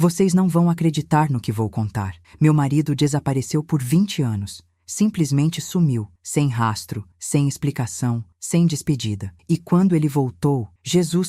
Vocês não vão acreditar no que vou contar. Meu marido desapareceu por 20 anos. Simplesmente sumiu, sem rastro, sem explicação, sem despedida. E quando ele voltou,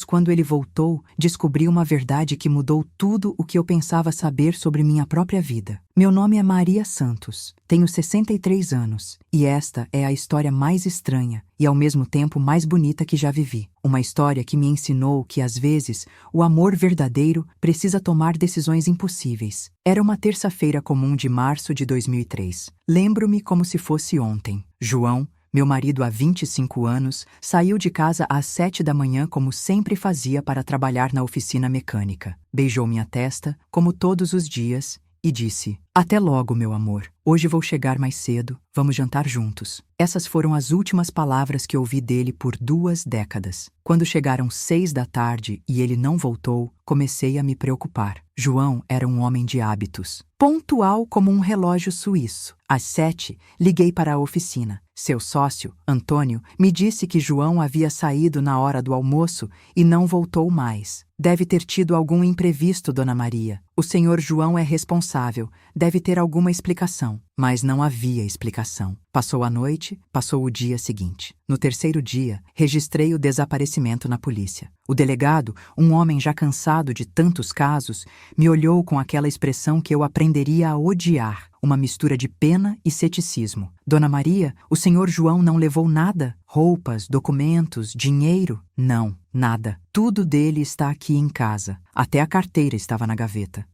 quando ele voltou, descobri uma verdade que mudou tudo o que eu pensava saber sobre minha própria vida. Meu nome é Maria Santos, tenho 63 anos, e esta é a história mais estranha e ao mesmo tempo mais bonita que já vivi. Uma história que me ensinou que às vezes o amor verdadeiro precisa tomar decisões impossíveis. Era uma terça-feira comum de março de 2003. Lembro-me como se fosse ontem. João, meu marido há 25 anos, saiu de casa às 7 da manhã como sempre fazia para trabalhar na oficina mecânica. Beijou minha testa, como todos os dias, e disse: "Até logo, meu amor. Hoje vou chegar mais cedo, vamos jantar juntos." Essas foram as últimas palavras que ouvi dele por 2 décadas. Quando chegaram 6 da tarde e ele não voltou, comecei a me preocupar. João era um homem de hábitos, pontual como um relógio suíço. Às 7, liguei para a oficina. Seu sócio, Antônio, me disse que João havia saído na hora do almoço e não voltou mais. "Deve ter tido algum imprevisto, Dona Maria. O senhor João é responsável, deve ter alguma explicação." Mas não havia explicação. Passou a noite, passou o dia seguinte. No terceiro dia, registrei o desaparecimento na polícia. O delegado, um homem já cansado de tantos casos, me olhou com aquela expressão que eu aprenderia a odiar, uma mistura de pena e ceticismo. "Dona Maria, o senhor João não levou nada? Roupas, documentos, dinheiro?" "Não, nada. Tudo dele está aqui em casa. Até a carteira estava na gaveta."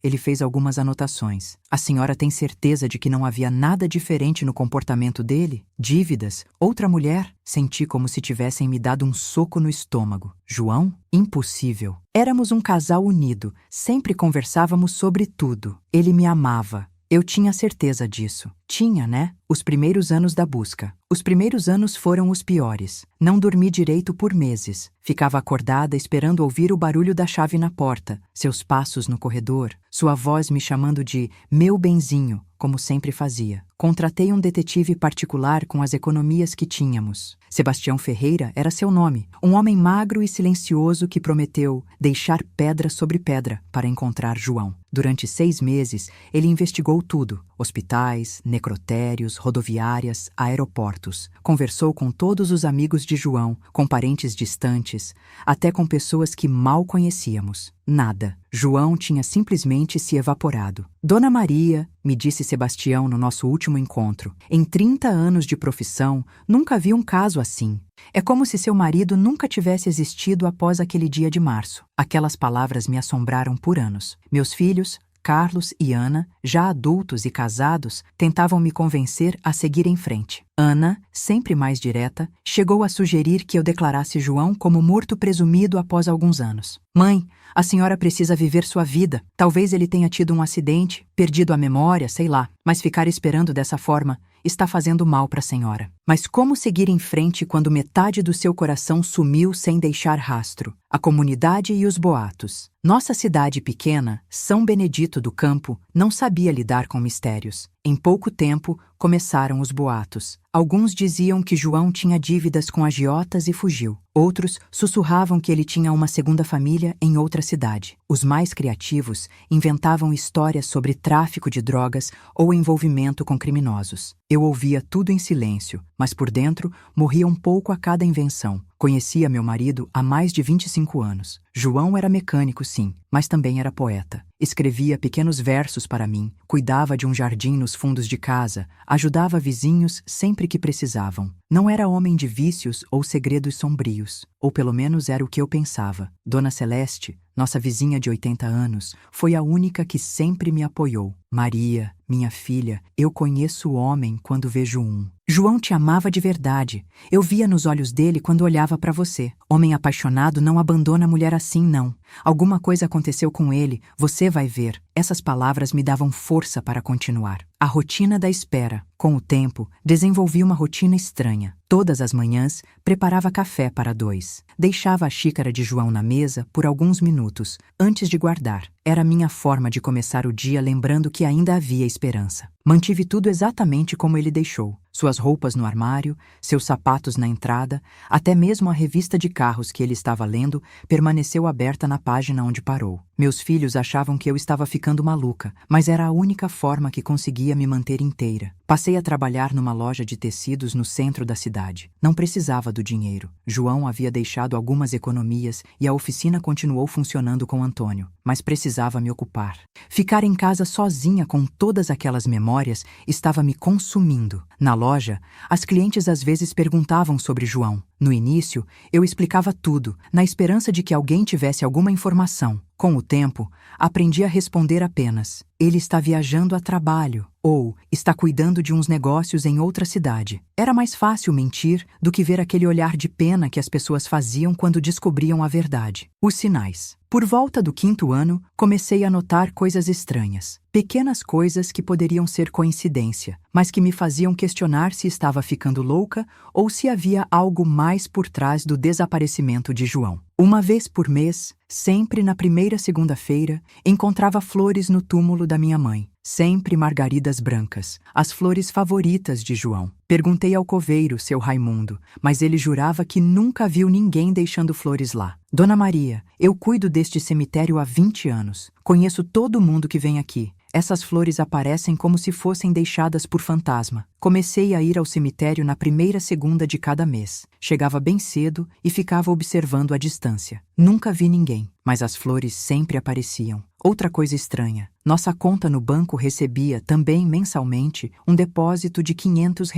Ele fez algumas anotações. "A senhora tem certeza de que não havia nada diferente no comportamento dele? Dívidas? Outra mulher?" Senti como se tivessem me dado um soco no estômago. João? Impossível. Éramos um casal unido. Sempre conversávamos sobre tudo. Ele me amava. Eu tinha certeza disso. Tinha, né? Os primeiros anos da busca. Os primeiros anos foram os piores. Não dormi direito por meses. Ficava acordada esperando ouvir o barulho da chave na porta, seus passos no corredor, sua voz me chamando de "meu benzinho", como sempre fazia. Contratei um detetive particular com as economias que tínhamos. Sebastião Ferreira era seu nome, um homem magro e silencioso que prometeu deixar pedra sobre pedra para encontrar João. Durante 6 meses, ele investigou tudo: hospitais, necrotérios, rodoviárias, aeroportos. Conversou com todos os amigos de João, com parentes distantes, até com pessoas que mal conhecíamos. Nada. João tinha simplesmente se evaporado. "Dona Maria", me disse Sebastião no nosso último encontro, "em 30 anos de profissão, nunca vi um caso assim. É como se seu marido nunca tivesse existido após aquele dia de março." Aquelas palavras me assombraram por anos. Meus filhos, Carlos e Ana, já adultos e casados, tentavam me convencer a seguir em frente. Ana, sempre mais direta, chegou a sugerir que eu declarasse João como morto presumido após alguns anos. "Mãe, a senhora precisa viver sua vida. Talvez ele tenha tido um acidente, perdido a memória, sei lá. Mas ficar esperando dessa forma está fazendo mal para a senhora." Mas como seguir em frente quando metade do seu coração sumiu sem deixar rastro? A comunidade e os boatos. Nossa cidade pequena, São Benedito do Campo, não sabia lidar com mistérios. Em pouco tempo, começaram os boatos. Alguns diziam que João tinha dívidas com agiotas e fugiu. Outros sussurravam que ele tinha uma segunda família em outra cidade. Os mais criativos inventavam histórias sobre tráfico de drogas ou envolvimento com criminosos. Eu ouvia tudo em silêncio, mas por dentro morria um pouco a cada invenção. Conhecia meu marido há mais de 25 anos. João era mecânico, sim, mas também era poeta. Escrevia pequenos versos para mim, cuidava de um jardim nos fundos de casa, ajudava vizinhos sempre que precisavam. Não era homem de vícios ou segredos sombrios, ou pelo menos era o que eu pensava. Dona Celeste, nossa vizinha de 80 anos, foi a única que sempre me apoiou. "Maria, minha filha, eu conheço o homem quando vejo um. João te amava de verdade. Eu via nos olhos dele quando olhava para você. Homem apaixonado não abandona mulher assim, não. Alguma coisa aconteceu com ele, você vai ver." Essas palavras me davam força para continuar. A rotina da espera. Com o tempo, desenvolvi uma rotina estranha. Todas as manhãs, preparava café para 2. Deixava a xícara de João na mesa por alguns minutos, antes de guardar. Era minha forma de começar o dia lembrando que ainda havia esperança. Mantive tudo exatamente como ele deixou. Suas roupas no armário, seus sapatos na entrada, até mesmo a revista de carros que ele estava lendo permaneceu aberta na página onde parou. Meus filhos achavam que eu estava ficando maluca, mas era a única forma que conseguia me manter inteira. Passei a trabalhar numa loja de tecidos no centro da cidade. Não precisava do dinheiro. João havia deixado algumas economias e a oficina continuou funcionando com Antônio, mas precisava me ocupar. Ficar em casa sozinha com todas aquelas memórias estava me consumindo. Na loja, as clientes às vezes perguntavam sobre João. No início, eu explicava tudo, na esperança de que alguém tivesse alguma informação. Com o tempo, aprendi a responder apenas: ele está viajando a trabalho, ou está cuidando de uns negócios em outra cidade. Era mais fácil mentir do que ver aquele olhar de pena que as pessoas faziam quando descobriam a verdade. Os sinais. Por volta do 5º ano, comecei a notar coisas estranhas. Pequenas coisas que poderiam ser coincidência, mas que me faziam questionar se estava ficando louca ou se havia algo mais por trás do desaparecimento de João. Uma vez por mês, sempre na primeira segunda-feira, encontrava flores no túmulo da minha mãe. Sempre margaridas brancas, as flores favoritas de João. Perguntei ao coveiro, seu Raimundo, mas ele jurava que nunca viu ninguém deixando flores lá. Dona Maria, eu cuido deste cemitério há 20 anos. Conheço todo mundo que vem aqui. Essas flores aparecem como se fossem deixadas por fantasma. Comecei a ir ao cemitério na primeira segunda de cada mês. Chegava bem cedo e ficava observando à distância. Nunca vi ninguém, mas as flores sempre apareciam. Outra coisa estranha, nossa conta no banco recebia, também mensalmente, um depósito de R$ 500,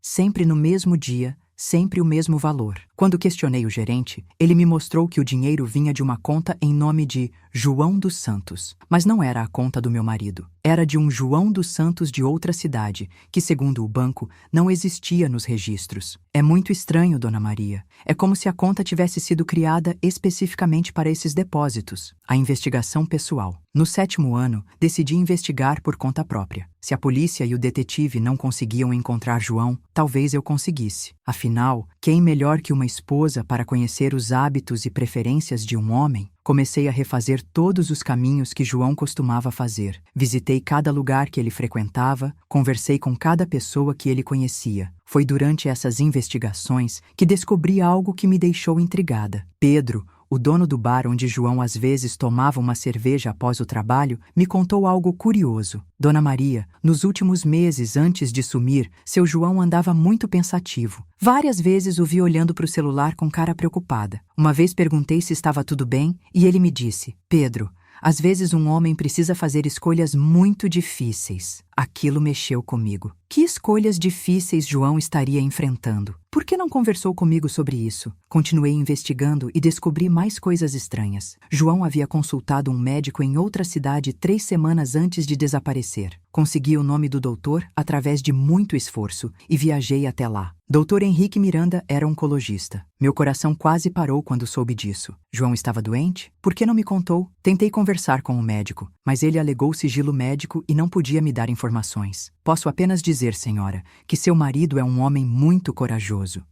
sempre no mesmo dia, sempre o mesmo valor. Quando questionei o gerente, ele me mostrou que o dinheiro vinha de uma conta em nome de João dos Santos. Mas não era a conta do meu marido. Era de um João dos Santos de outra cidade, que, segundo o banco, não existia nos registros. É muito estranho, Dona Maria. É como se a conta tivesse sido criada especificamente para esses depósitos. A investigação pessoal. No 7º ano, decidi investigar por conta própria. Se a polícia e o detetive não conseguiam encontrar João, talvez eu conseguisse. Afinal, quem melhor que uma esposa para conhecer os hábitos e preferências de um homem? Comecei a refazer todos os caminhos que João costumava fazer. Visitei cada lugar que ele frequentava, conversei com cada pessoa que ele conhecia. Foi durante essas investigações que descobri algo que me deixou intrigada. Pedro, o dono do bar onde João às vezes tomava uma cerveja após o trabalho, me contou algo curioso. Dona Maria, nos últimos meses antes de sumir, seu João andava muito pensativo. Várias vezes o vi olhando para o celular com cara preocupada. Uma vez perguntei se estava tudo bem e ele me disse: Pedro, às vezes um homem precisa fazer escolhas muito difíceis. Aquilo mexeu comigo. Que escolhas difíceis João estaria enfrentando? Por que não conversou comigo sobre isso? Continuei investigando e descobri mais coisas estranhas. João havia consultado um médico em outra cidade 3 semanas antes de desaparecer. Consegui o nome do doutor através de muito esforço e viajei até lá. Dr. Henrique Miranda era oncologista. Meu coração quase parou quando soube disso. João estava doente? Por que não me contou? Tentei conversar com o médico, mas ele alegou sigilo médico e não podia me dar informações. Posso apenas dizer, senhora, que seu marido é um homem muito corajoso.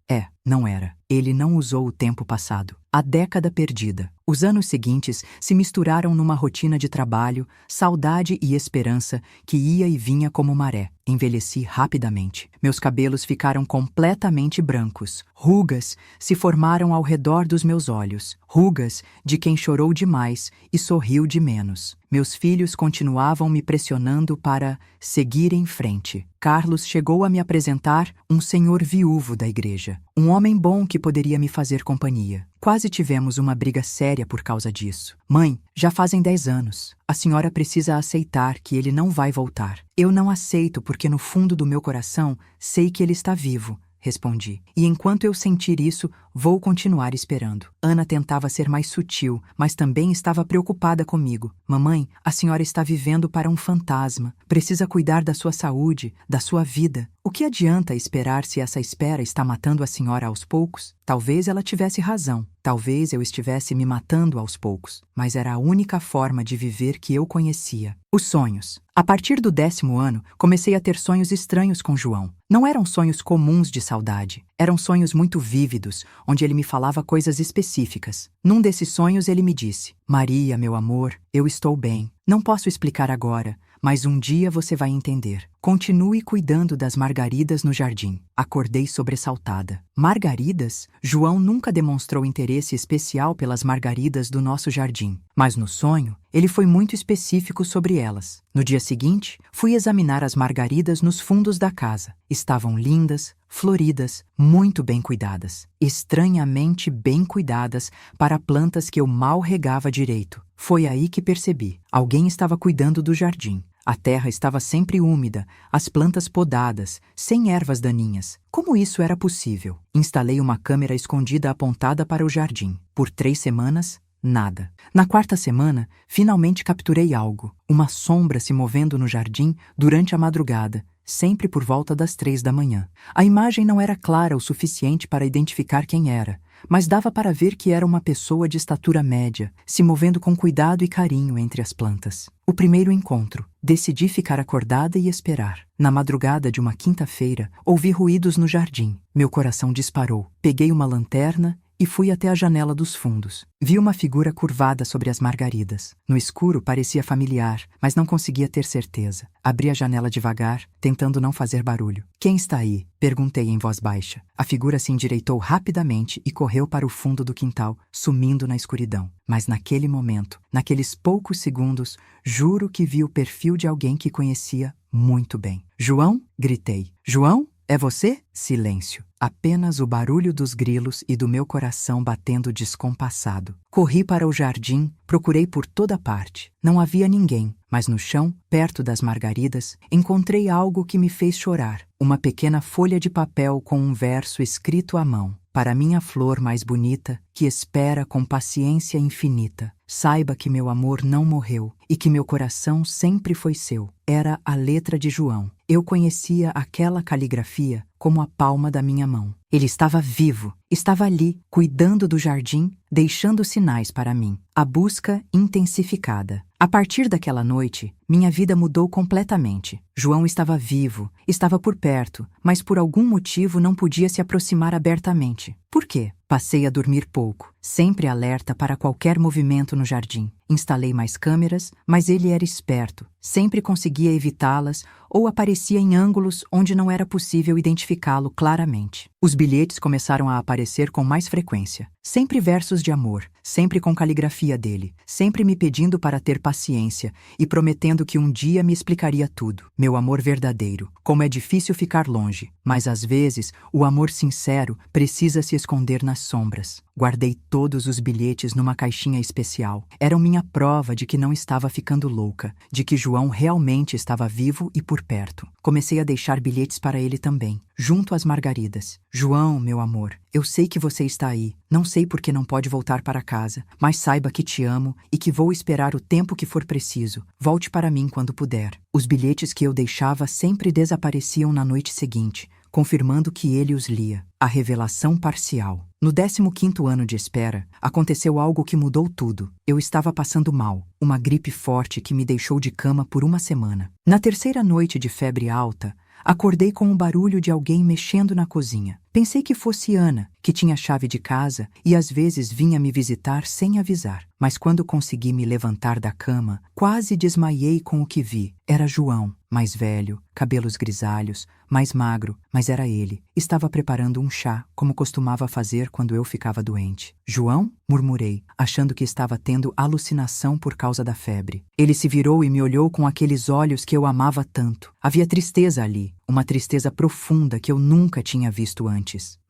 Não era. Ele não usou o tempo passado. A década perdida. Os anos seguintes se misturaram numa rotina de trabalho, saudade e esperança que ia e vinha como maré. Envelheci rapidamente. Meus cabelos ficaram completamente brancos. Rugas se formaram ao redor dos meus olhos. Rugas de quem chorou demais e sorriu de menos. Meus filhos continuavam me pressionando para seguir em frente. Carlos chegou a me apresentar um senhor viúvo da igreja. Um homem bom que poderia me fazer companhia. Quase tivemos uma briga séria por causa disso. Mãe, já fazem 10 anos. A senhora precisa aceitar que ele não vai voltar. Eu não aceito porque no fundo do meu coração sei que ele está vivo. Respondi. E enquanto eu sentir isso, vou continuar esperando. Ana tentava ser mais sutil, mas também estava preocupada comigo. Mamãe, a senhora está vivendo para um fantasma. Precisa cuidar da sua saúde, da sua vida. O que adianta esperar se essa espera está matando a senhora aos poucos? Talvez ela tivesse razão. Talvez eu estivesse me matando aos poucos. Mas era a única forma de viver que eu conhecia. Os sonhos. A partir do 10º ano, comecei a ter sonhos estranhos com João. Não eram sonhos comuns de saudade. Eram sonhos muito vívidos, onde ele me falava coisas específicas. Num desses sonhos ele me disse: Maria, meu amor, eu estou bem. Não posso explicar agora, mas um dia você vai entender. Continue cuidando das margaridas no jardim. Acordei sobressaltada. Margaridas? João nunca demonstrou interesse especial pelas margaridas do nosso jardim, mas no sonho, ele foi muito específico sobre elas. No dia seguinte, fui examinar as margaridas nos fundos da casa. Estavam lindas, floridas, muito bem cuidadas. Estranhamente bem cuidadas para plantas que eu mal regava direito. Foi aí que percebi. Alguém estava cuidando do jardim. A terra estava sempre úmida, as plantas podadas, sem ervas daninhas. Como isso era possível? Instalei uma câmera escondida apontada para o jardim. Por 3 semanas, nada. Na 4ª semana, finalmente capturei algo. Uma sombra se movendo no jardim durante a madrugada, sempre por volta das 3 da manhã. A imagem não era clara o suficiente para identificar quem era, mas dava para ver que era uma pessoa de estatura média, se movendo com cuidado e carinho entre as plantas. O primeiro encontro. Decidi ficar acordada e esperar. Na madrugada de uma quinta-feira, ouvi ruídos no jardim. Meu coração disparou. Peguei uma lanterna e fui até a janela dos fundos. Vi uma figura curvada sobre as margaridas. No escuro parecia familiar, mas não conseguia ter certeza. Abri a janela devagar, tentando não fazer barulho. Quem está aí? Perguntei em voz baixa. A figura se endireitou rapidamente e correu para o fundo do quintal, sumindo na escuridão. Mas naquele momento, naqueles poucos segundos, juro que vi o perfil de alguém que conhecia muito bem. João? Gritei. João? É você? Silêncio. Apenas o barulho dos grilos e do meu coração batendo descompassado. Corri para o jardim, procurei por toda parte. Não havia ninguém, mas no chão, perto das margaridas, encontrei algo que me fez chorar. Uma pequena folha de papel com um verso escrito à mão. Para minha flor mais bonita, que espera com paciência infinita. Saiba que meu amor não morreu e que meu coração sempre foi seu. Era a letra de João. Eu conhecia aquela caligrafia como a palma da minha mão. Ele estava vivo, estava ali, cuidando do jardim, deixando sinais para mim. A busca intensificada. A partir daquela noite, minha vida mudou completamente. João estava vivo, estava por perto, mas por algum motivo não podia se aproximar abertamente. Por quê? Passei a dormir pouco, sempre alerta para qualquer movimento no jardim. Instalei mais câmeras, mas ele era esperto. Sempre conseguia evitá-las ou aparecia em ângulos onde não era possível identificá-lo claramente. Os bilhetes começaram a aparecer com mais frequência. Sempre versos de amor, sempre com caligrafia dele, sempre me pedindo para ter paciência e prometendo que um dia me explicaria tudo. Meu amor verdadeiro. Como é difícil ficar longe, mas às vezes o amor sincero precisa se esconder nas sombras. Guardei todos os bilhetes numa caixinha especial. Eram minha prova de que não estava ficando louca, de que João realmente estava vivo e por perto. Comecei a deixar bilhetes para ele também, junto às margaridas. João, meu amor, eu sei que você está aí. Não sei por que não pode voltar para casa, mas saiba que te amo e que vou esperar o tempo que for preciso. Volte para mim quando puder. Os bilhetes que eu deixava sempre desapareciam na noite seguinte, confirmando que ele os lia. A revelação parcial. No 15º ano de espera, aconteceu algo que mudou tudo. Eu estava passando mal, uma gripe forte que me deixou de cama por uma semana. Na 3ª noite de febre alta, acordei com o barulho de alguém mexendo na cozinha. Pensei que fosse Ana, que tinha chave de casa e às vezes vinha me visitar sem avisar. Mas quando consegui me levantar da cama, quase desmaiei com o que vi. Era João, mais velho, cabelos grisalhos, mais magro, mas era ele. Estava preparando um chá, como costumava fazer quando eu ficava doente. João? Murmurei, achando que estava tendo alucinação por causa da febre. Ele se virou e me olhou com aqueles olhos que eu amava tanto. Havia tristeza ali, uma tristeza profunda que eu nunca tinha visto antes.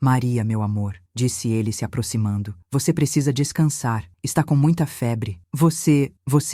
Maria, meu amor, disse ele se aproximando. Você precisa descansar. Está com muita febre. Você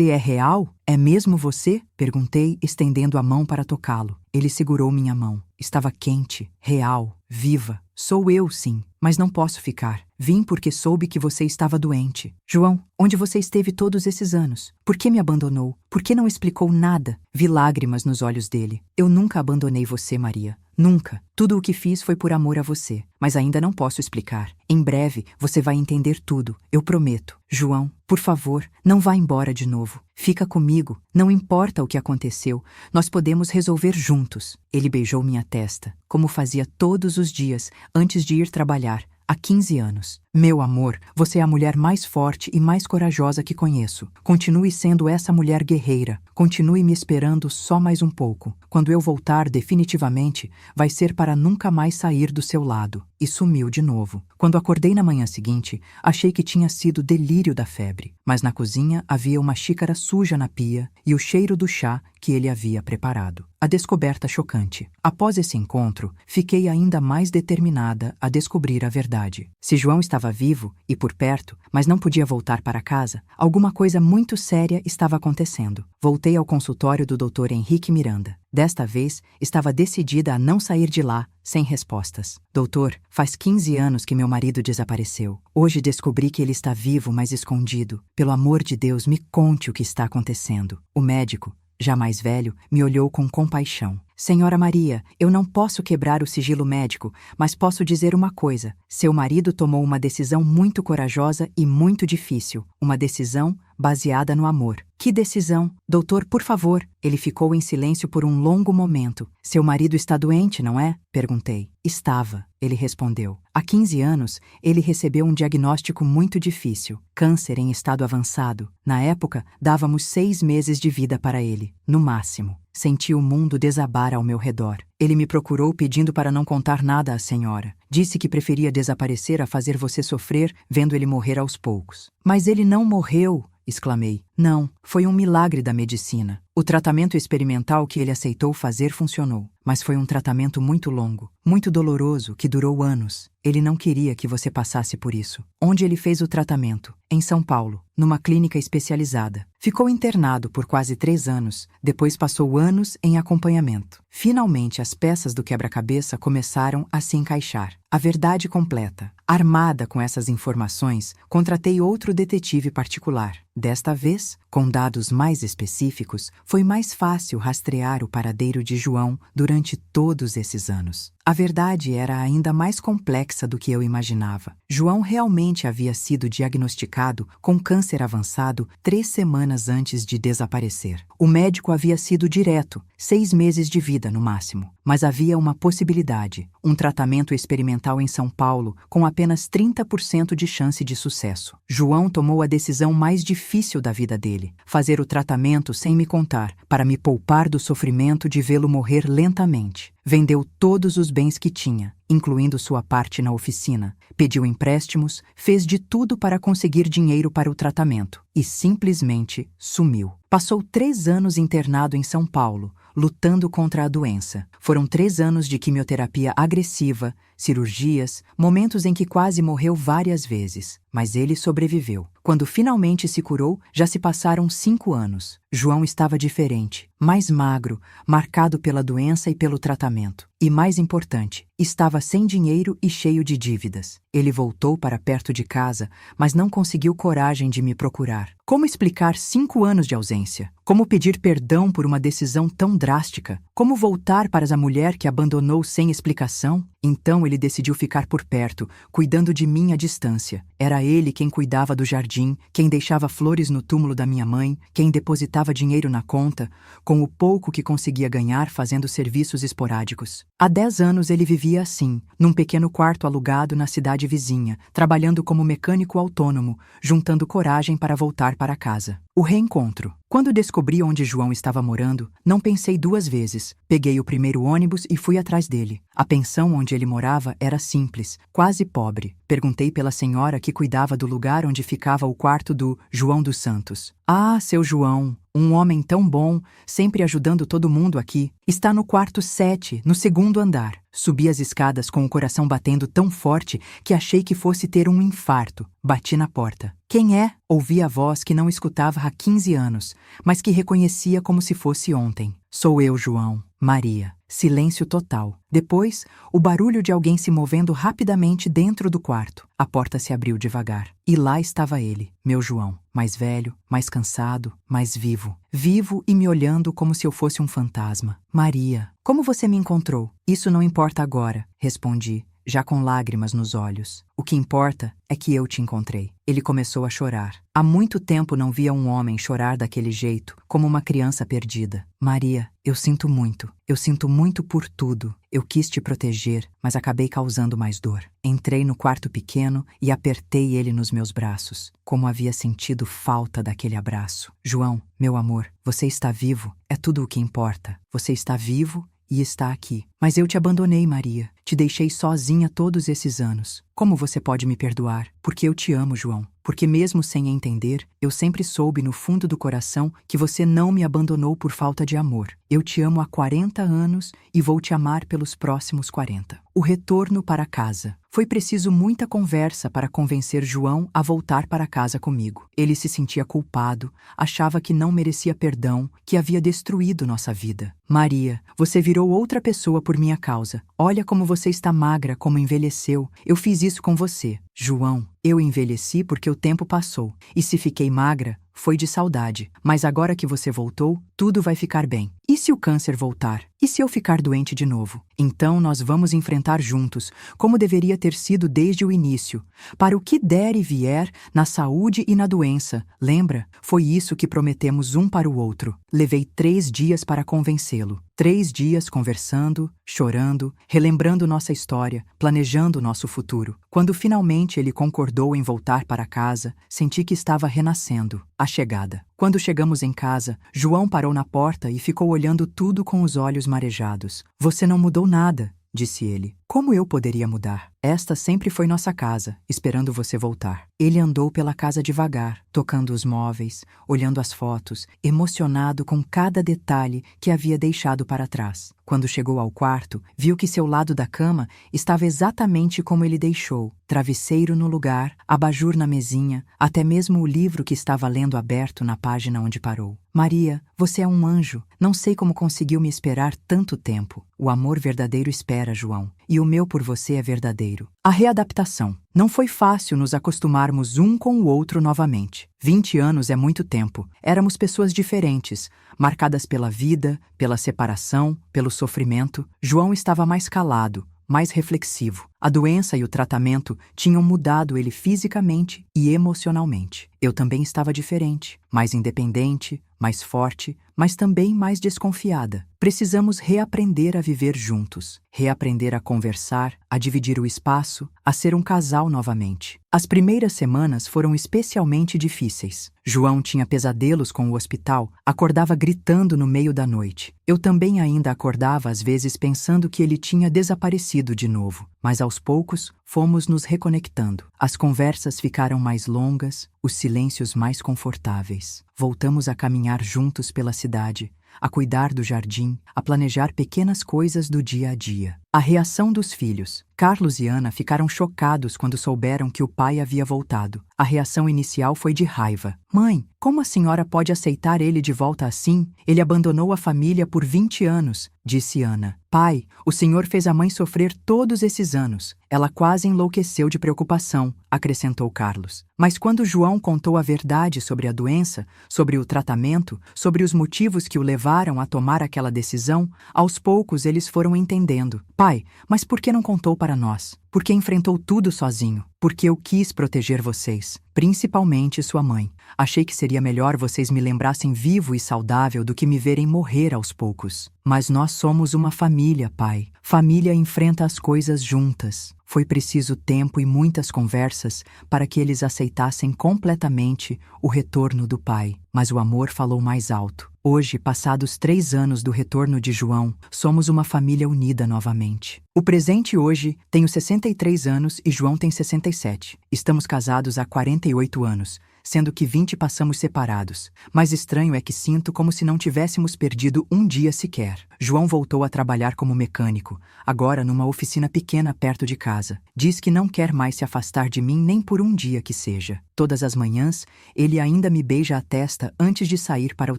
é real? É mesmo você? Perguntei, estendendo a mão para tocá-lo. Ele segurou minha mão. Estava quente, real, viva. Sou eu, sim, mas não posso ficar. Vim porque soube que você estava doente. João, onde você esteve todos esses anos? Por que me abandonou? Por que não explicou nada? Vi lágrimas nos olhos dele. Eu nunca abandonei você, Maria. Nunca. Tudo o que fiz foi por amor a você, mas ainda não posso explicar. Em breve, você vai entender tudo, eu prometo. João, por favor, não vá embora de novo. Fica comigo, não importa o que aconteceu, nós podemos resolver juntos. Ele beijou minha testa, como fazia todos os dias, antes de ir trabalhar, há 15 anos. Meu amor, você é a mulher mais forte e mais corajosa que conheço. Continue sendo essa mulher guerreira. Continue me esperando só mais um pouco. Quando eu voltar definitivamente, vai ser para nunca mais sair do seu lado. E sumiu de novo. Quando acordei na manhã seguinte, achei que tinha sido delírio da febre. Mas na cozinha havia uma xícara suja na pia e o cheiro do chá que ele havia preparado. A descoberta chocante. Após esse encontro, fiquei ainda mais determinada a descobrir a verdade. Se João estava vivo e por perto, mas não podia voltar para casa, alguma coisa muito séria estava acontecendo. Voltei ao consultório do Dr. Henrique Miranda. Desta vez, estava decidida a não sair de lá sem respostas. Doutor, faz 15 anos que meu marido desapareceu. Hoje descobri que ele está vivo, mas escondido. Pelo amor de Deus, me conte o que está acontecendo. O médico, já mais velho, me olhou com compaixão. Senhora Maria, eu não posso quebrar o sigilo médico, mas posso dizer uma coisa. Seu marido tomou uma decisão muito corajosa e muito difícil. Uma decisão baseada no amor. Que decisão? Doutor, por favor. Ele ficou em silêncio por um longo momento. Seu marido está doente, não é? Perguntei. Estava, ele respondeu. Há 15 anos, ele recebeu um diagnóstico muito difícil. Câncer em estado avançado. Na época, dávamos 6 meses de vida para ele, no máximo. Senti o mundo desabar ao meu redor. Ele me procurou pedindo para não contar nada à senhora. Disse que preferia desaparecer a fazer você sofrer vendo ele morrer aos poucos. Mas ele não morreu, exclamei. Não, foi um milagre da medicina. O tratamento experimental que ele aceitou fazer funcionou, mas foi um tratamento muito longo, muito doloroso, que durou anos. Ele não queria que você passasse por isso. Onde ele fez o tratamento? Em São Paulo, numa clínica especializada. Ficou internado por quase 3 anos, depois passou anos em acompanhamento. Finalmente, as peças do quebra-cabeça começaram a se encaixar. A verdade completa. Armada com essas informações, contratei outro detetive particular. Desta vez, com dados mais específicos, foi mais fácil rastrear o paradeiro de João durante todos esses anos. A verdade era ainda mais complexa do que eu imaginava. João realmente havia sido diagnosticado com câncer avançado 3 semanas antes de desaparecer. O médico havia sido direto, 6 meses de vida no máximo. Mas havia uma possibilidade, um tratamento experimental em São Paulo com apenas 30% de chance de sucesso. João tomou a decisão mais difícil da vida dele, fazer o tratamento sem me contar, para me poupar do sofrimento de vê-lo morrer lentamente. Vendeu todos os bens que tinha, incluindo sua parte na oficina. Pediu empréstimos, fez de tudo para conseguir dinheiro para o tratamento e simplesmente sumiu. Passou 3 anos internado em São Paulo, lutando contra a doença. Foram 3 anos de quimioterapia agressiva, cirurgias, momentos em que quase morreu várias vezes. Mas ele sobreviveu. Quando finalmente se curou, já se passaram 5 anos. João estava diferente, mais magro, marcado pela doença e pelo tratamento. E mais importante, estava sem dinheiro e cheio de dívidas. Ele voltou para perto de casa, mas não conseguiu coragem de me procurar. Como explicar 5 anos de ausência? Como pedir perdão por uma decisão tão drástica? Como voltar para a mulher que abandonou sem explicação? Então ele decidiu ficar por perto, cuidando de mim à distância. Era ele quem cuidava do jardim, quem deixava flores no túmulo da minha mãe, quem depositava dinheiro na conta, com o pouco que conseguia ganhar fazendo serviços esporádicos. Há 10 anos ele vivia assim, num pequeno quarto alugado na cidade vizinha, trabalhando como mecânico autônomo, juntando coragem para voltar para casa. O reencontro. Quando descobri onde João estava morando, não pensei 2 vezes. Peguei o primeiro ônibus e fui atrás dele. A pensão onde ele morava era simples, quase pobre. Perguntei pela senhora que cuidava do lugar onde ficava o quarto do João dos Santos. Ah, seu João, um homem tão bom, sempre ajudando todo mundo aqui. Está no quarto 7, no 2º andar. Subi as escadas com o coração batendo tão forte que achei que fosse ter um infarto. Bati na porta. Quem é? Ouvi a voz que não escutava há 15 anos, mas que reconhecia como se fosse ontem. Sou eu, João. Maria. Silêncio total. Depois, o barulho de alguém se movendo rapidamente dentro do quarto. A porta se abriu devagar. E lá estava ele, meu João, mais velho, mais cansado, mais vivo. Vivo e me olhando como se eu fosse um fantasma. Maria, como você me encontrou? Isso não importa agora, respondi, já com lágrimas nos olhos. O que importa é que eu te encontrei. Ele começou a chorar. Há muito tempo não via um homem chorar daquele jeito, como uma criança perdida. Maria, eu sinto muito. Eu sinto muito por tudo. Eu quis te proteger, mas acabei causando mais dor. Entrei no quarto pequeno e apertei ele nos meus braços. Como havia sentido falta daquele abraço. João, meu amor, você está vivo. É tudo o que importa. Você está vivo e está aqui. Mas eu te abandonei, Maria. Te deixei sozinha todos esses anos. Como você pode me perdoar? Porque eu te amo, João. Porque mesmo sem entender, eu sempre soube no fundo do coração que você não me abandonou por falta de amor. Eu te amo há 40 anos e vou te amar pelos próximos 40. O retorno para casa. Foi preciso muita conversa para convencer João a voltar para casa comigo. Ele se sentia culpado, achava que não merecia perdão, que havia destruído nossa vida. Maria, você virou outra pessoa por minha causa. Olha como você está magra, como envelheceu. Eu fiz isso com você. João, eu envelheci porque o tempo passou. E se fiquei magra, foi de saudade. Mas agora que você voltou, tudo vai ficar bem. E se o câncer voltar? E se eu ficar doente de novo? Então nós vamos enfrentar juntos, como deveria ter sido desde o início. Para o que der e vier, na saúde e na doença. Lembra? Foi isso que prometemos um para o outro. Levei 3 dias para convencê-lo. 3 dias conversando, chorando, relembrando nossa história, planejando nosso futuro. Quando finalmente ele concordou em voltar para casa, senti que estava renascendo. A chegada. Quando chegamos em casa, João parou na porta e ficou olhando tudo com os olhos marejados. Você não mudou nada, disse ele. Como eu poderia mudar? Esta sempre foi nossa casa, esperando você voltar. Ele andou pela casa devagar, tocando os móveis, olhando as fotos, emocionado com cada detalhe que havia deixado para trás. Quando chegou ao quarto, viu que seu lado da cama estava exatamente como ele deixou. Travesseiro no lugar, abajur na mesinha, até mesmo o livro que estava lendo aberto na página onde parou. Maria, você é um anjo. Não sei como conseguiu me esperar tanto tempo. O amor verdadeiro espera, João. E o meu por você é verdadeiro. A readaptação. Não foi fácil nos acostumarmos um com o outro novamente. 20 anos é muito tempo. Éramos pessoas diferentes, marcadas pela vida, pela separação, pelo sofrimento. João estava mais calado, mais reflexivo. A doença e o tratamento tinham mudado ele fisicamente e emocionalmente. Eu também estava diferente, mais independente, mais forte, mas também mais desconfiada. Precisamos reaprender a viver juntos, reaprender a conversar, a dividir o espaço, a ser um casal novamente. As primeiras semanas foram especialmente difíceis. João tinha pesadelos com o hospital, acordava gritando no meio da noite. Eu também ainda acordava às vezes pensando que ele tinha desaparecido de novo. Mas aos poucos, fomos nos reconectando. As conversas ficaram mais longas, os silêncios mais confortáveis. Voltamos a caminhar juntos pela cidade, a cuidar do jardim, a planejar pequenas coisas do dia a dia. A reação dos filhos. Carlos e Ana ficaram chocados quando souberam que o pai havia voltado. A reação inicial foi de raiva. Mãe, como a senhora pode aceitar ele de volta assim? Ele abandonou a família por 20 anos, disse Ana. Pai, o senhor fez a mãe sofrer todos esses anos. Ela quase enlouqueceu de preocupação, acrescentou Carlos. Mas quando João contou a verdade sobre a doença, sobre o tratamento, sobre os motivos que o levaram a tomar aquela decisão, aos poucos eles foram entendendo. Pai, mas por que não contou para nós? Por que enfrentou tudo sozinho? Porque eu quis proteger vocês, principalmente sua mãe. Achei que seria melhor vocês me lembrassem vivo e saudável do que me verem morrer aos poucos. Mas nós somos uma família, pai. Família enfrenta as coisas juntas. Foi preciso tempo e muitas conversas para que eles aceitassem completamente o retorno do pai. Mas o amor falou mais alto. Hoje, passados 3 anos do retorno de João, somos uma família unida novamente. O presente hoje, tenho 63 anos e João tem 67. Estamos casados há 48 anos, sendo que 20 passamos separados. Mais estranho é que sinto como se não tivéssemos perdido um dia sequer. João voltou a trabalhar como mecânico, agora numa oficina pequena perto de casa. Diz que não quer mais se afastar de mim nem por um dia que seja. Todas as manhãs, ele ainda me beija a testa antes de sair para o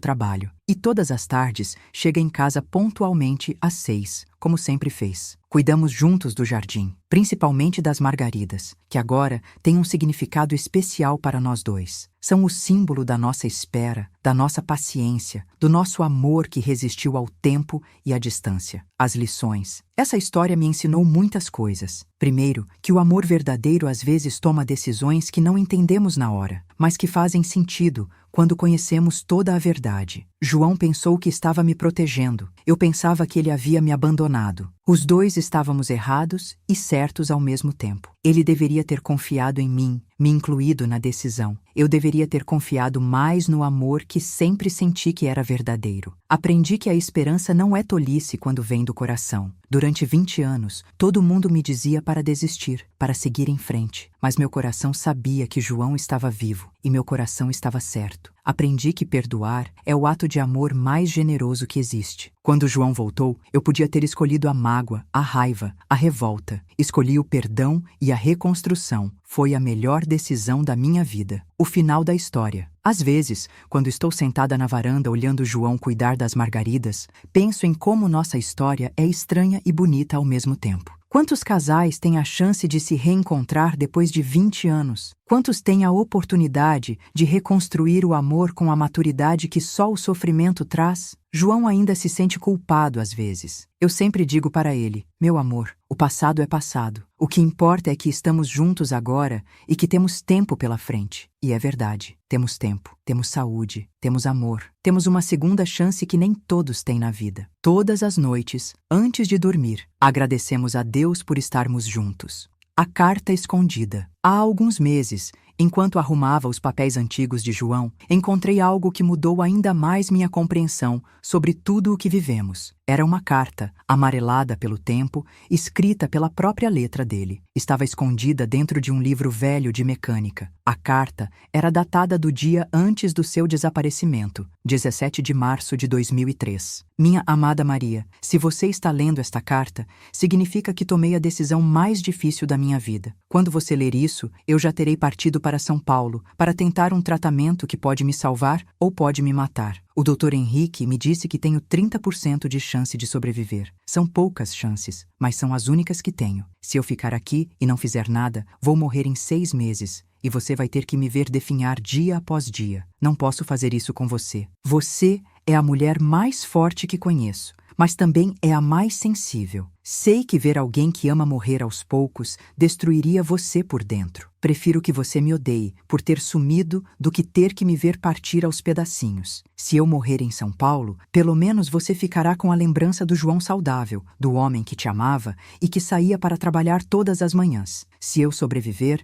trabalho. E todas as tardes, chega em casa pontualmente às 6, como sempre fez. Cuidamos juntos do jardim, principalmente das margaridas, que agora têm um significado especial para nós dois. São o símbolo da nossa espera, da nossa paciência, do nosso amor que resistiu ao tempo e à distância. As lições. Essa história me ensinou muitas coisas. Primeiro, que o amor verdadeiro às vezes toma decisões que não entendemos na hora, mas que fazem sentido quando conhecemos toda a verdade. João pensou que estava me protegendo. Eu pensava que ele havia me abandonado. Os dois estávamos errados e certos ao mesmo tempo. Ele deveria ter confiado em mim, me incluído na decisão. Eu deveria ter confiado mais no amor que sempre senti que era verdadeiro. Aprendi que a esperança não é tolice quando vem do coração. Durante 20 anos, todo mundo me dizia para desistir, para seguir em frente. Mas meu coração sabia que João estava vivo e meu coração estava certo. Aprendi que perdoar é o ato de amor mais generoso que existe. Quando João voltou, eu podia ter escolhido a mágoa, a raiva, a revolta. Escolhi o perdão e a reconstrução. Foi a melhor decisão da minha vida. O final da história. Às vezes, quando estou sentada na varanda olhando João cuidar das margaridas, penso em como nossa história é estranha e bonita ao mesmo tempo. Quantos casais têm a chance de se reencontrar depois de 20 anos? Quantos têm a oportunidade de reconstruir o amor com a maturidade que só o sofrimento traz? João ainda se sente culpado às vezes. Eu sempre digo para ele: meu amor, o passado é passado. O que importa é que estamos juntos agora e que temos tempo pela frente. E é verdade. Temos tempo, temos saúde, temos amor. Temos uma segunda chance que nem todos têm na vida. Todas as noites, antes de dormir, agradecemos a Deus por estarmos juntos. A carta escondida. Há alguns meses, enquanto arrumava os papéis antigos de João, encontrei algo que mudou ainda mais minha compreensão sobre tudo o que vivemos. Era uma carta, amarelada pelo tempo, escrita pela própria letra dele. Estava escondida dentro de um livro velho de mecânica. A carta era datada do dia antes do seu desaparecimento, 17 de março de 2003. Minha amada Maria, se você está lendo esta carta, significa que tomei a decisão mais difícil da minha vida. Quando você ler isso, eu já terei partido para São Paulo para tentar um tratamento que pode me salvar ou pode me matar. O Dr. Henrique me disse que tenho 30% de chance de sobreviver. São poucas chances, mas são as únicas que tenho. Se eu ficar aqui e não fizer nada, vou morrer em 6 meses. E você vai ter que me ver definhar dia após dia. Não posso fazer isso com você. Você é a mulher mais forte que conheço, mas também é a mais sensível. Sei que ver alguém que ama morrer aos poucos destruiria você por dentro. Prefiro que você me odeie por ter sumido do que ter que me ver partir aos pedacinhos. Se eu morrer em São Paulo, pelo menos você ficará com a lembrança do João saudável, do homem que te amava e que saía para trabalhar todas as manhãs. Se eu sobreviver,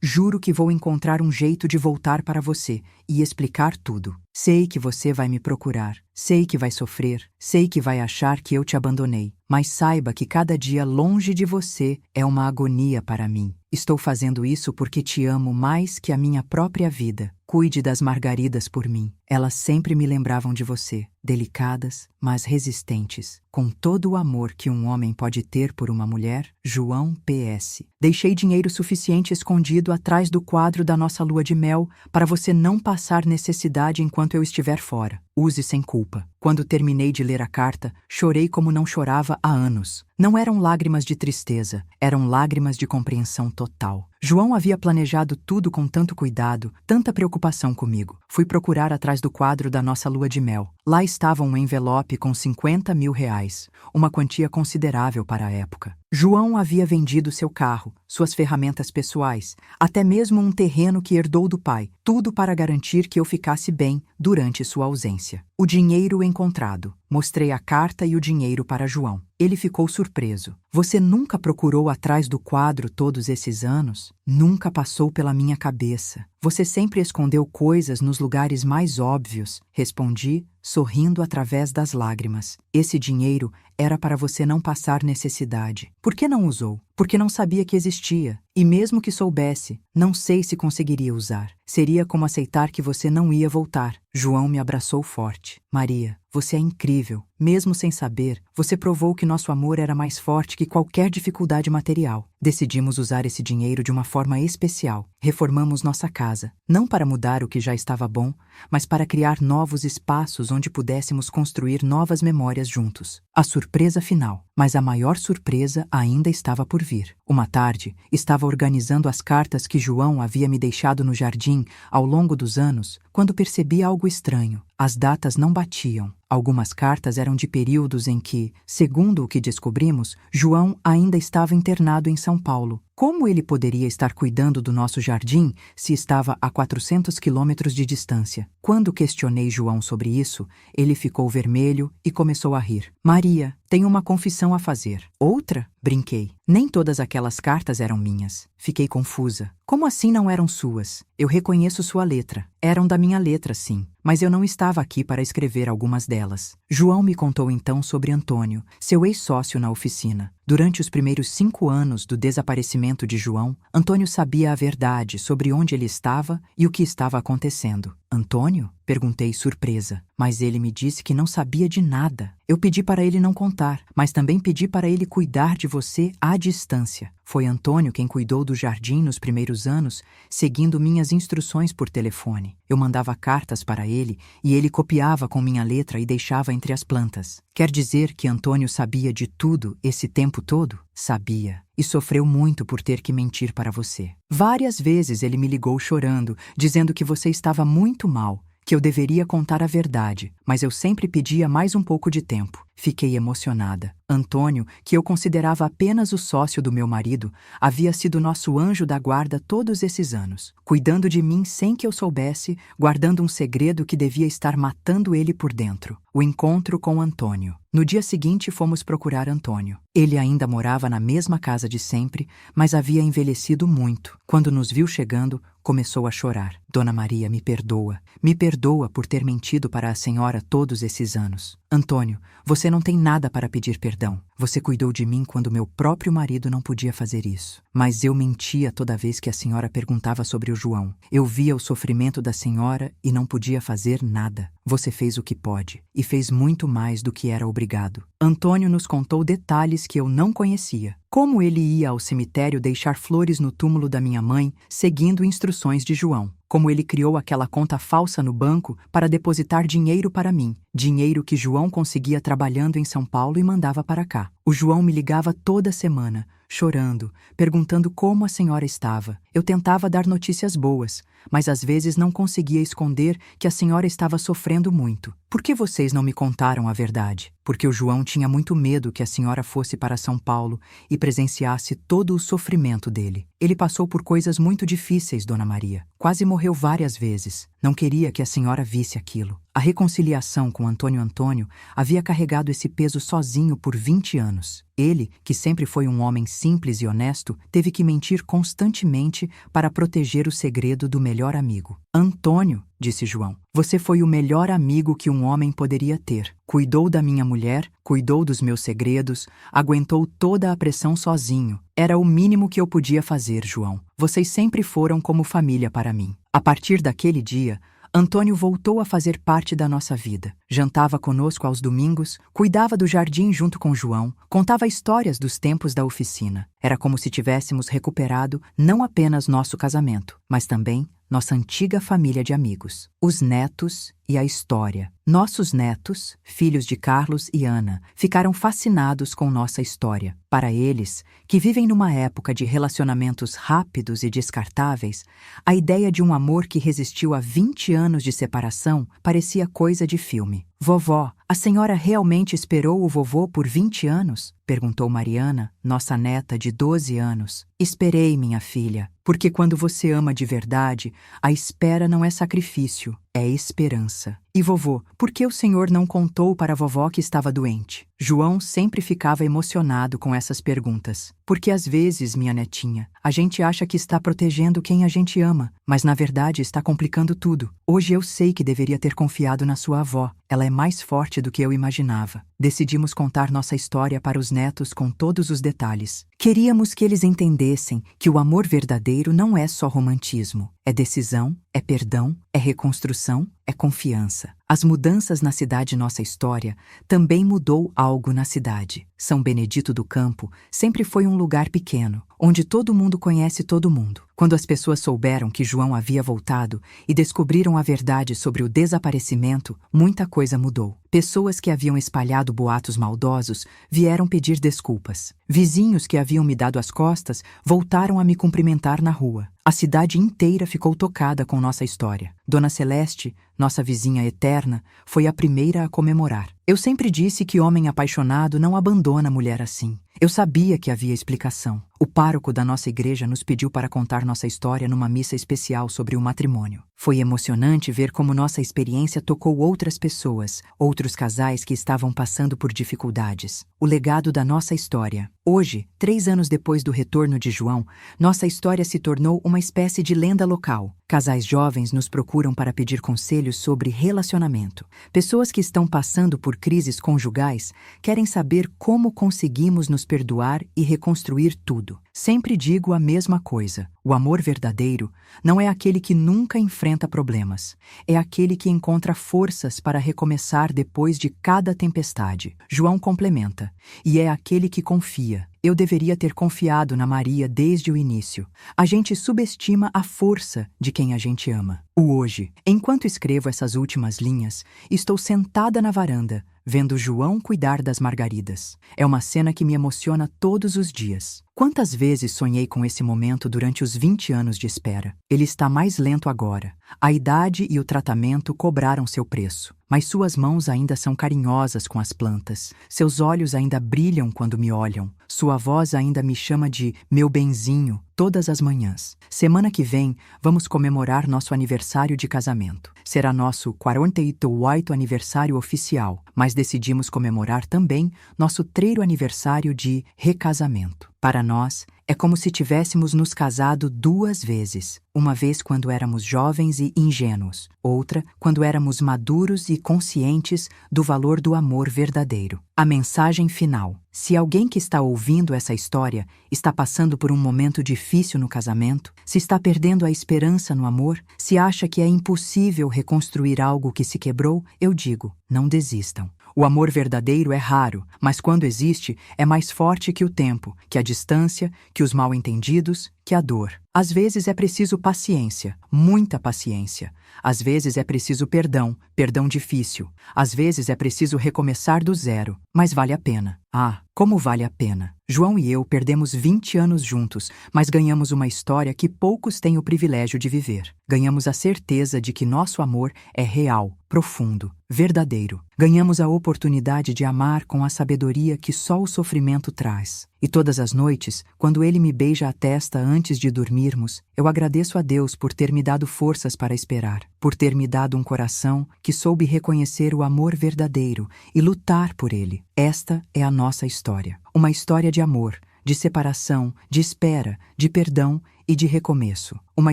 juro que vou encontrar um jeito de voltar para você e explicar tudo. Sei que você vai me procurar, sei que vai sofrer, sei que vai achar que eu te abandonei, mas saiba que cada dia longe de você é uma agonia para mim. Estou fazendo isso porque te amo mais que a minha própria vida. Cuide das margaridas por mim. Elas sempre me lembravam de você, delicadas, mas resistentes, com todo o amor que um homem pode ter por uma mulher. João PS. Deixei dinheiro suficiente escondido atrás do quadro da nossa lua de mel para você não passar necessidade enquanto eu estiver fora. Use sem culpa. Quando terminei de ler a carta, chorei como não chorava há anos. Não eram lágrimas de tristeza, eram lágrimas de compreensão total. João havia planejado tudo com tanto cuidado, tanta preocupação comigo. Fui procurar atrás do quadro da nossa lua de mel. Lá estava um envelope com 50 mil reais, uma quantia considerável para a época. João havia vendido seu carro, suas ferramentas pessoais, até mesmo um terreno que herdou do pai, tudo para garantir que eu ficasse bem durante sua ausência. O dinheiro encontrado. Mostrei a carta e o dinheiro para João. Ele ficou surpreso. Você nunca procurou atrás do quadro todos esses anos? Nunca passou pela minha cabeça. Você sempre escondeu coisas nos lugares mais óbvios, respondi, sorrindo através das lágrimas. Esse dinheiro era para você não passar necessidade. Por que não usou? porque não sabia que existia, e mesmo que soubesse, não sei se conseguiria usar. Seria como aceitar que você não ia voltar. João me abraçou forte. Maria, você é incrível. Mesmo sem saber, você provou que nosso amor era mais forte que qualquer dificuldade material. Decidimos usar esse dinheiro de uma forma especial. Reformamos nossa casa, não para mudar o que já estava bom, mas para criar novos espaços onde pudéssemos construir novas memórias juntos. A surpresa final, mas a maior surpresa ainda estava por vir. Uma tarde, estava organizando as cartas que João havia me deixado no jardim ao longo dos anos, quando percebi algo estranho. As datas não batiam. Algumas cartas eram de períodos em que, segundo o que descobrimos, João ainda estava internado em São Paulo. Como ele poderia estar cuidando do nosso jardim se estava a 400 quilômetros de distância? Quando questionei João sobre isso, ele ficou vermelho e começou a rir. Maria, tenho uma confissão a fazer. Outra? Brinquei. Nem todas aquelas cartas eram minhas. Fiquei confusa. Como assim não eram suas? Eu reconheço sua letra. Eram da minha letra, sim. Mas eu não estava aqui para escrever algumas delas. João me contou então sobre Antônio, seu ex-sócio na oficina. Durante os primeiros 5 anos do desaparecimento de João, Antônio sabia a verdade sobre onde ele estava e o que estava acontecendo. Antônio? Perguntei surpresa, mas ele me disse que não sabia de nada. Eu pedi para ele não contar, mas também pedi para ele cuidar de você à distância. Foi Antônio quem cuidou do jardim nos primeiros anos, seguindo minhas instruções por telefone. Eu mandava cartas para ele e ele copiava com minha letra e deixava entre as plantas. Quer dizer que Antônio sabia de tudo esse tempo todo? Sabia. E sofreu muito por ter que mentir para você. Várias vezes ele me ligou chorando, dizendo que você estava muito mal, que eu deveria contar a verdade, mas eu sempre pedia mais um pouco de tempo. Fiquei emocionada. Antônio, que eu considerava apenas o sócio do meu marido, havia sido nosso anjo da guarda todos esses anos, cuidando de mim sem que eu soubesse, guardando um segredo que devia estar matando ele por dentro. O encontro com Antônio. No dia seguinte fomos procurar Antônio. Ele ainda morava na mesma casa de sempre, mas havia envelhecido muito. Quando nos viu chegando, começou a chorar. Dona Maria, me perdoa. Me perdoa por ter mentido para a senhora todos esses anos. Antônio, você não tem nada para pedir perdão. Você cuidou de mim quando meu próprio marido não podia fazer isso. Mas eu mentia toda vez que a senhora perguntava sobre o João. Eu via o sofrimento da senhora e não podia fazer nada. Você fez o que pode, e fez muito mais do que era obrigado. Antônio nos contou detalhes que eu não conhecia. Como ele ia ao cemitério deixar flores no túmulo da minha mãe, seguindo instruções de João. Como ele criou aquela conta falsa no banco para depositar dinheiro para mim, dinheiro que João conseguia trabalhando em São Paulo e mandava para cá. O João me ligava toda semana, chorando, perguntando como a senhora estava. Eu tentava dar notícias boas, mas às vezes não conseguia esconder que a senhora estava sofrendo muito. Por que vocês não me contaram a verdade? Porque o João tinha muito medo que a senhora fosse para São Paulo e presenciasse todo o sofrimento dele. Ele passou por coisas muito difíceis, Dona Maria. Quase morreu várias vezes. Não queria que a senhora visse aquilo. A reconciliação com Antônio havia carregado esse peso sozinho por 20 anos. Ele, que sempre foi um homem simples e honesto, teve que mentir constantemente para proteger o segredo do melhor amigo. Antônio, disse João, você foi o melhor amigo que um homem poderia ter. Cuidou da minha mulher, cuidou dos meus segredos, aguentou toda a pressão sozinho. Era o mínimo que eu podia fazer, João. Vocês sempre foram como família para mim. A partir daquele dia, Antônio voltou a fazer parte da nossa vida. Jantava conosco aos domingos, cuidava do jardim junto com João, contava histórias dos tempos da oficina. Era como se tivéssemos recuperado não apenas nosso casamento, mas também nossa antiga família de amigos, os netos e a história. Nossos netos, filhos de Carlos e Ana, ficaram fascinados com nossa história. Para eles, que vivem numa época de relacionamentos rápidos e descartáveis, a ideia de um amor que resistiu a 20 anos de separação parecia coisa de filme. Vovó, a senhora realmente esperou o vovô por 20 anos? Perguntou Mariana, nossa neta de 12 anos. Esperei, minha filha, porque quando você ama de verdade, a espera não é sacrifício, é esperança. E vovô, por que o senhor não contou para a vovó que estava doente? João sempre ficava emocionado com essas perguntas. Porque às vezes, minha netinha, a gente acha que está protegendo quem a gente ama, mas na verdade está complicando tudo. Hoje eu sei que deveria ter confiado na sua avó. Ela é mais forte do que eu imaginava. Decidimos contar nossa história para os netos com todos os detalhes. Queríamos que eles entendessem que o amor verdadeiro não é só romantismo. É decisão, é perdão, é reconstrução, é confiança. As mudanças na cidade Nossa História também mudou algo na cidade. São Benedito do Campo sempre foi um lugar pequeno, onde todo mundo conhece todo mundo. Quando as pessoas souberam que João havia voltado e descobriram a verdade sobre o desaparecimento, muita coisa mudou. Pessoas que haviam espalhado boatos maldosos vieram pedir desculpas. Vizinhos que haviam me dado as costas voltaram a me cumprimentar na rua. A cidade inteira ficou tocada com nossa história. Dona Celeste, nossa vizinha eterna, foi a primeira a comemorar. Eu sempre disse que homem apaixonado não abandona mulher assim. Eu sabia que havia explicação. O pároco da nossa igreja nos pediu para contar nossa história numa missa especial sobre o matrimônio. Foi emocionante ver como nossa experiência tocou outras pessoas, outros casais que estavam passando por dificuldades. O legado da nossa história. Hoje, 3 anos depois do retorno de João, nossa história se tornou uma espécie de lenda local. Casais jovens nos procuram para pedir conselhos sobre relacionamento. Pessoas que estão passando por crises conjugais querem saber como conseguimos nos perdoar e reconstruir tudo. Sempre digo a mesma coisa. O amor verdadeiro não é aquele que nunca enfrenta problemas. É aquele que encontra forças para recomeçar depois de cada tempestade. João complementa. E é aquele que confia. Eu deveria ter confiado na Maria desde o início. A gente subestima a força de quem a gente ama. O hoje. Enquanto escrevo essas últimas linhas, estou sentada na varanda, vendo João cuidar das margaridas. É uma cena que me emociona todos os dias. Quantas vezes sonhei com esse momento durante os 20 anos de espera? Ele está mais lento agora. A idade e o tratamento cobraram seu preço. Mas suas mãos ainda são carinhosas com as plantas. Seus olhos ainda brilham quando me olham. Sua voz ainda me chama de meu benzinho todas as manhãs. Semana que vem, vamos comemorar nosso aniversário de casamento. Será nosso 48º aniversário oficial, mas decidimos comemorar também nosso 3º aniversário de recasamento. Para nós, é como se tivéssemos nos casado 2 vezes. Uma vez quando éramos jovens e ingênuos, outra quando éramos maduros e conscientes do valor do amor verdadeiro. A mensagem final. Se alguém que está ouvindo essa história está passando por um momento difícil no casamento, se está perdendo a esperança no amor, se acha que é impossível reconstruir algo que se quebrou, eu digo, não desistam. O amor verdadeiro é raro, mas quando existe, é mais forte que o tempo, que a distância, que os mal-entendidos, que a dor. Às vezes é preciso paciência, muita paciência. Às vezes é preciso perdão, perdão difícil. Às vezes é preciso recomeçar do zero, mas vale a pena. Ah, como vale a pena. João e eu perdemos 20 anos juntos, mas ganhamos uma história que poucos têm o privilégio de viver. Ganhamos a certeza de que nosso amor é real, profundo, verdadeiro. Ganhamos a oportunidade de amar com a sabedoria que só o sofrimento traz. E todas as noites, quando ele me beija a testa antes de dormirmos, eu agradeço a Deus por ter me dado forças para esperar, por ter me dado um coração que soube reconhecer o amor verdadeiro e lutar por ele. Esta é a nossa história. Uma história de amor, de separação, de espera, de perdão e de recomeço. Uma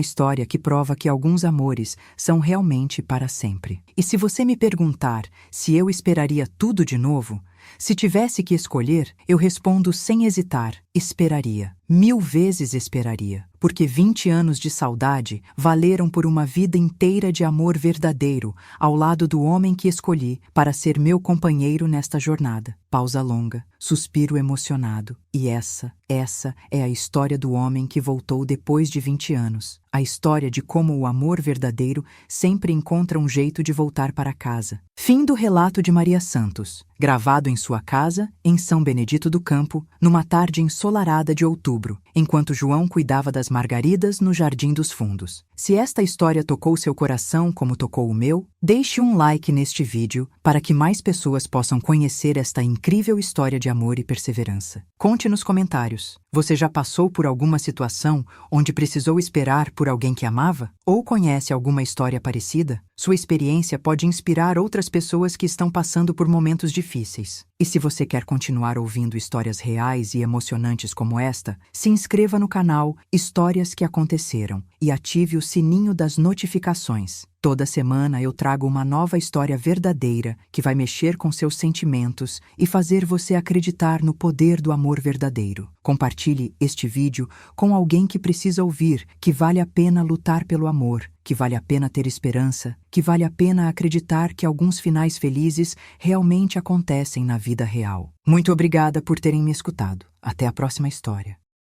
história que prova que alguns amores são realmente para sempre. E se você me perguntar se eu esperaria tudo de novo, se tivesse que escolher, eu respondo sem hesitar, esperaria. 1000 vezes esperaria, porque 20 anos de saudade valeram por uma vida inteira de amor verdadeiro, ao lado do homem que escolhi para ser meu companheiro nesta jornada. Pausa longa, suspiro emocionado. E essa é a história do homem que voltou depois de 20 anos. A história de como o amor verdadeiro sempre encontra um jeito de voltar para casa. Fim do relato de Maria Santos, gravado em sua casa, em São Benedito do Campo, numa tarde ensolarada de outubro, enquanto João cuidava das margaridas no Jardim dos Fundos. Se esta história tocou seu coração como tocou o meu, deixe um like neste vídeo para que mais pessoas possam conhecer esta incrível história de amor e perseverança. Conte nos comentários. Você já passou por alguma situação onde precisou esperar por alguém que amava? Ou conhece alguma história parecida? Sua experiência pode inspirar outras pessoas que estão passando por momentos difíceis. E se você quer continuar ouvindo histórias reais e emocionantes como esta, se inscreva no canal Histórias que Aconteceram e ative o sininho das notificações. Toda semana eu trago uma nova história verdadeira que vai mexer com seus sentimentos e fazer você acreditar no poder do amor verdadeiro. Compartilhe este vídeo com alguém que precisa ouvir que vale a pena lutar pelo amor, que vale a pena ter esperança, que vale a pena acreditar que alguns finais felizes realmente acontecem na vida real. Muito obrigada por terem me escutado. Até a próxima história.